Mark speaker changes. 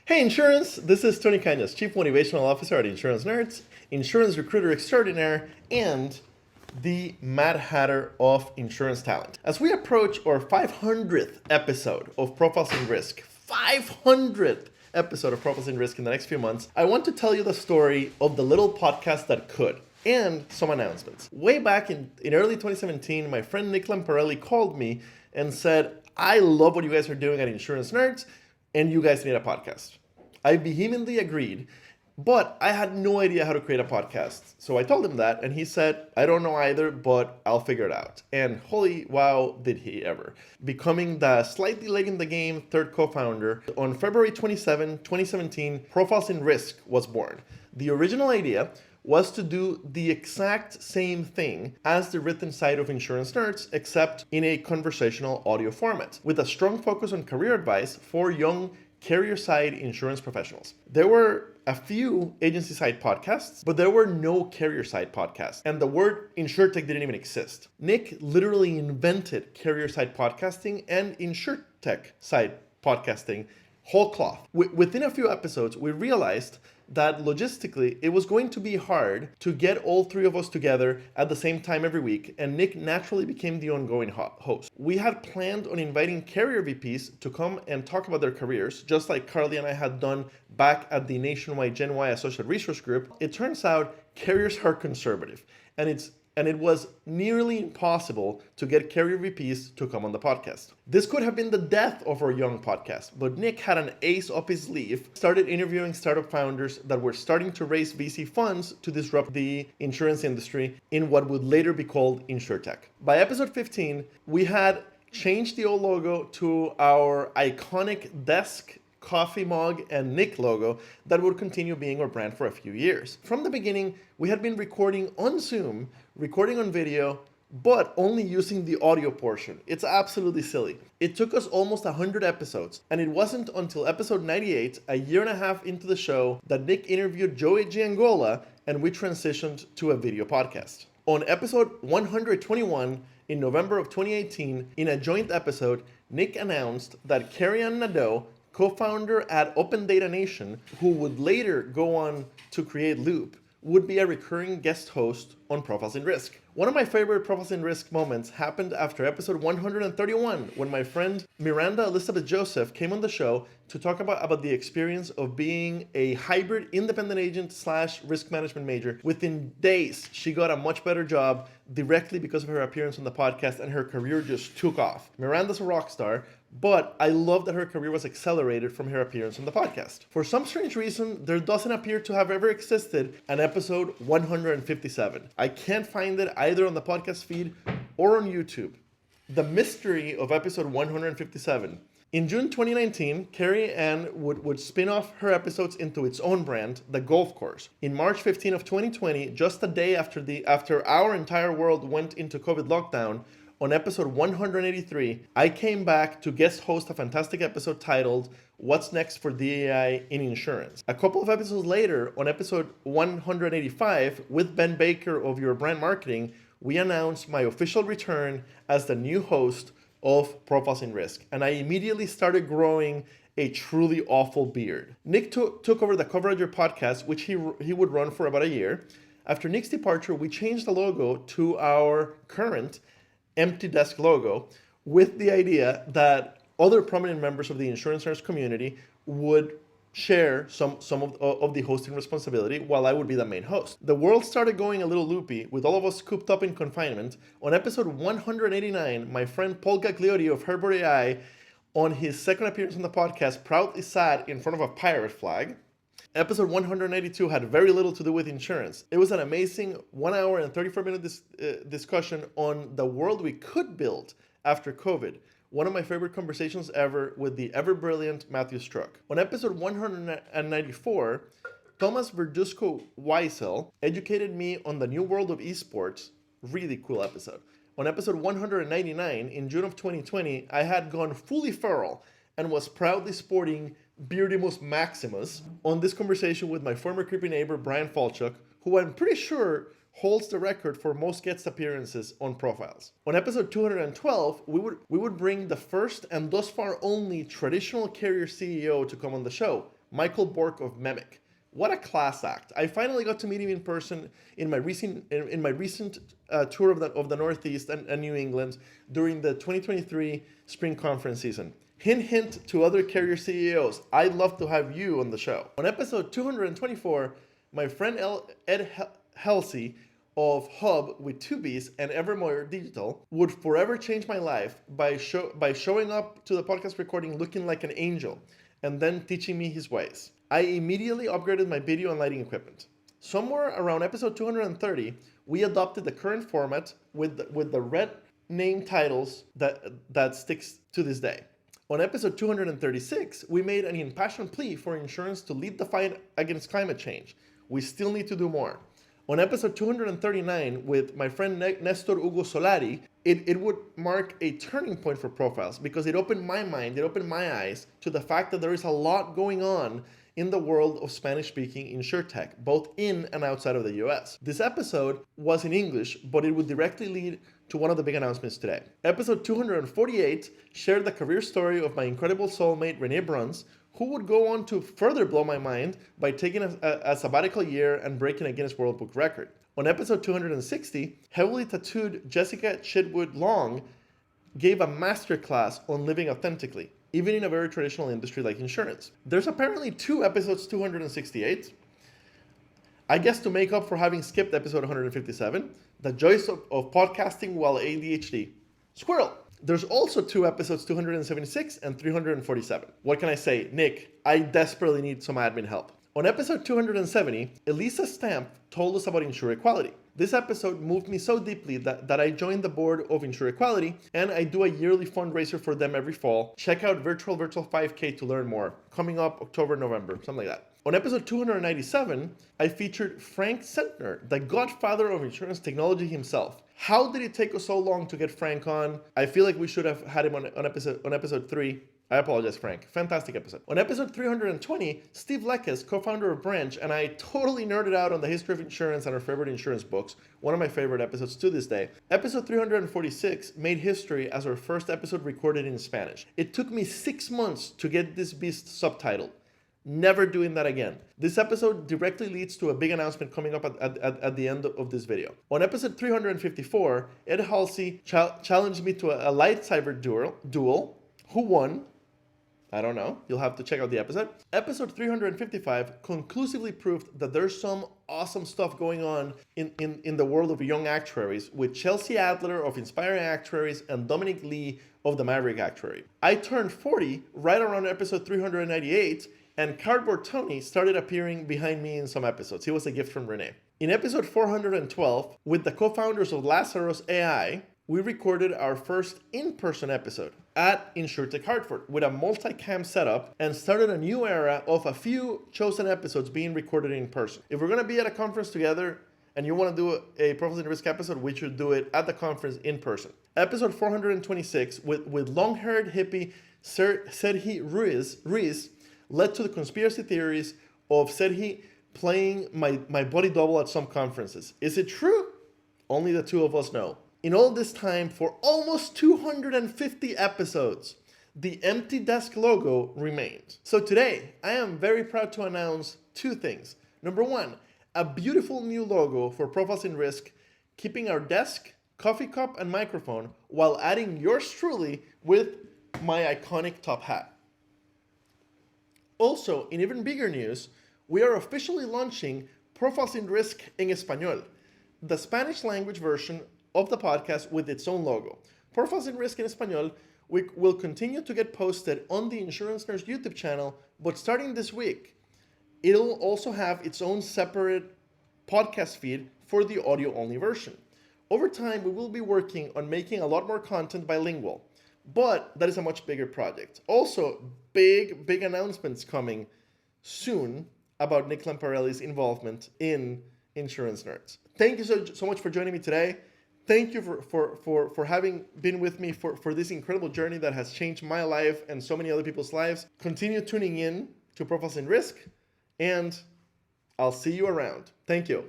Speaker 1: Hey Insurance, this is Tony Cañas, Chief Motivational Officer at Insurance Nerds, Insurance Recruiter Extraordinaire, and the Mad Hatter of Insurance Talent. As we approach our 500th episode of Profiles in Risk, 500th episode of Profiles in Risk in the next few months, I want to tell you the story of the little podcast that could, and some announcements. Way back in early 2017, my friend Nick Lamparelli called me and said, I love what you guys are doing at Insurance Nerds, and you guys need a podcast. I vehemently agreed, but I had no idea how to create a podcast. So I told him that, and he said, I don't know either, but I'll figure it out. And holy wow, did he ever. Becoming the slightly late in the game third co-founder, on February 27, 2017, Profiles in Risk was born. The original idea was to do the exact same thing as the written side of Insurance Nerds, except in a conversational audio format, with a strong focus on career advice for young carrier-side insurance professionals. There were a few agency-side podcasts, but there were no carrier-side podcasts, and the word Insurtech didn't even exist. Nick literally invented carrier-side podcasting and Insurtech side podcasting whole cloth. Within a few episodes, we realized that logistically, it was going to be hard to get all three of us together at the same time every week, and Nick naturally became the ongoing host. We had planned on inviting carrier VPs to come and talk about their careers, just like Carly and I had done back at the nationwide Gen Y Associate Resource Group. It turns out carriers are conservative, and it was nearly impossible to get carrier VPs to come on the podcast. This could have been the death of our young podcast, but Nick had an ace up his sleeve, started interviewing startup founders that were starting to raise VC funds to disrupt the insurance industry in what would later be called Insurtech. By episode 15, we had changed the old logo to our iconic desk, coffee mug, and Nick logo that would continue being our brand for a few years. From the beginning, we had been recording on Zoom, recording on video, but only using the audio portion. It's absolutely silly. It took us almost 100 episodes, and it wasn't until episode 98, a year and a half into the show, that Nick interviewed Joey Giangola, and we transitioned to a video podcast. On episode 121, in November of 2018, in a joint episode, Nick announced that Carrie-Anne Nadeau, co-founder at Open Data Nation, who would later go on to create Loop, would be a recurring guest host on Profiles in Risk. One of my favorite Profiles in Risk moments happened after episode 131, when my friend Miranda Elizabeth Joseph came on the show to talk about the experience of being a hybrid independent agent / risk management major. Within days, she got a much better job directly because of her appearance on the podcast, and her career just took off. Miranda's a rock star, but I love that her career was accelerated from her appearance on the podcast. For some strange reason, there doesn't appear to have ever existed an episode 157. I can't find it either on the podcast feed or on YouTube. The mystery of episode 157. In June 2019, Carrie-Anne would spin off her episodes into its own brand, The Golf Course. In March 15 of 2020, just a day after our entire world went into COVID lockdown, on episode 183, I came back to guest host a fantastic episode titled, What's Next for DAI in Insurance? A couple of episodes later, on episode 185, with Ben Baker of Your Brand Marketing, we announced my official return as the new host of Profiles in Risk, and I immediately started growing a truly awful beard. Nick took over the cover of your podcast, which he would run for about a year. After Nick's departure, we changed the logo to our current empty desk logo, with the idea that other prominent members of the insurance nerds community would share some of the hosting responsibility while I would be the main host. The world started going a little loopy with all of us cooped up in confinement. On episode 189, my friend Paul Gagliotti of Herbert AI, on his second appearance on the podcast, proudly sat in front of a pirate flag. Episode 192 had very little to do with insurance. It was an amazing 1 hour and 34-minute discussion on the world we could build after COVID. One of my favorite conversations ever with the ever-brilliant Matthew Struck. On episode 194, Thomas Verduzco Weisel educated me on the new world of esports. Really cool episode. On episode 199, in June of 2020, I had gone fully feral and was proudly sporting Beardimus Maximus on this conversation with my former creepy neighbor Brian Falchuk, who I'm pretty sure holds the record for most guest appearances on Profiles. On episode 212, we would bring the first and thus far only traditional carrier CEO to come on the show, Michael Bork of Memic. What a class act! I finally got to meet him in person in my recent tour of the Northeast and New England during the 2023 spring conference season. Hint, hint to other carrier CEOs, I'd love to have you on the show. On episode 224, my friend Ed Halsey of Hub with 2Bs and Evermore Digital would forever change my life by showing up to the podcast recording looking like an angel and then teaching me his ways. I immediately upgraded my video and lighting equipment. Somewhere around episode 230, we adopted the current format with the red name titles that sticks to this day. On episode 236, we made an impassioned plea for insurance to lead the fight against climate change. We still need to do more. On episode 239 with my friend Nestor Hugo Solari, it would mark a turning point for Profiles because it opened my mind, it opened my eyes to the fact that there is a lot going on in the world of Spanish-speaking Insurtech, both in and outside of the US. This episode was in English, but it would directly lead to one of the big announcements today. Episode 248 shared the career story of my incredible soulmate, Renee Bruns, who would go on to further blow my mind by taking a sabbatical year and breaking a Guinness World Book record. On episode 260, heavily tattooed Jessica Chidwood Long gave a masterclass on living authentically, even in a very traditional industry like insurance. There's apparently 2 episodes 268. I guess to make up for having skipped episode 157, the joys of podcasting while ADHD. Squirrel! There's also 2 episodes 276 and 347. What can I say? Nick, I desperately need some admin help. On episode 270, Elisa Stamp told us about Insurequality. This episode moved me so deeply that I joined the board of Insurequality, and I do a yearly fundraiser for them every fall. Check out Virtual 5K to learn more. Coming up October, November, something like that. On episode 297, I featured Frank Sentner, the godfather of insurance technology himself. How did it take us so long to get Frank on? I feel like we should have had him on episode 3. I apologize, Frank. Fantastic episode. On episode 320, Steve Leckes, co-founder of Branch, and I totally nerded out on the history of insurance and our favorite insurance books, one of my favorite episodes to this day. Episode 346 made history as our first episode recorded in Spanish. It took me 6 months to get this beast subtitled. Never doing that again. This episode directly leads to a big announcement coming up at the end of this video. On episode 354, Ed Halsey challenged me to a lightsaber duel. Who won? I don't know. You'll have to check out the episode. Episode 355 conclusively proved that there's some awesome stuff going on in the world of young actuaries with Chelsea Adler of Inspiring Actuaries and Dominic Lee of the Maverick Actuary. I turned 40 right around episode 398, and Cardboard Tony started appearing behind me in some episodes. He was a gift from Renee. In episode 412, with the co-founders of Lazarus AI, we recorded our first in-person episode at Insurtech Hartford with a multi-cam setup and started a new era of a few chosen episodes being recorded in person. If we're going to be at a conference together and you want to do a Profiles in Risk episode, we should do it at the conference in person. Episode 426 with long-haired hippie Serhi Ruiz led to the conspiracy theories of Serhi playing my body double at some conferences. Is it true? Only the two of us know. In all this time, for almost 250 episodes, the empty desk logo remained. So today, I am very proud to announce 2 things. Number 1, a beautiful new logo for Profiles in Risk, keeping our desk, coffee cup, and microphone, while adding yours truly with my iconic top hat. Also, in even bigger news, we are officially launching Profiles in Risk en Español, the Spanish language version of the podcast with its own logo. Profiles in Risk en Español will continue to get posted on the Insurance Nerds YouTube channel, but starting this week, it'll also have its own separate podcast feed for the audio-only version. Over time, we will be working on making a lot more content bilingual, but that is a much bigger project. Also, big announcements coming soon about Nick Lamparelli's involvement in Insurance Nerds. Thank you so much for joining me today. Thank you for having been with me for this incredible journey that has changed my life and so many other people's lives. Continue tuning in to Profiles in Risk, and I'll see you around. Thank you.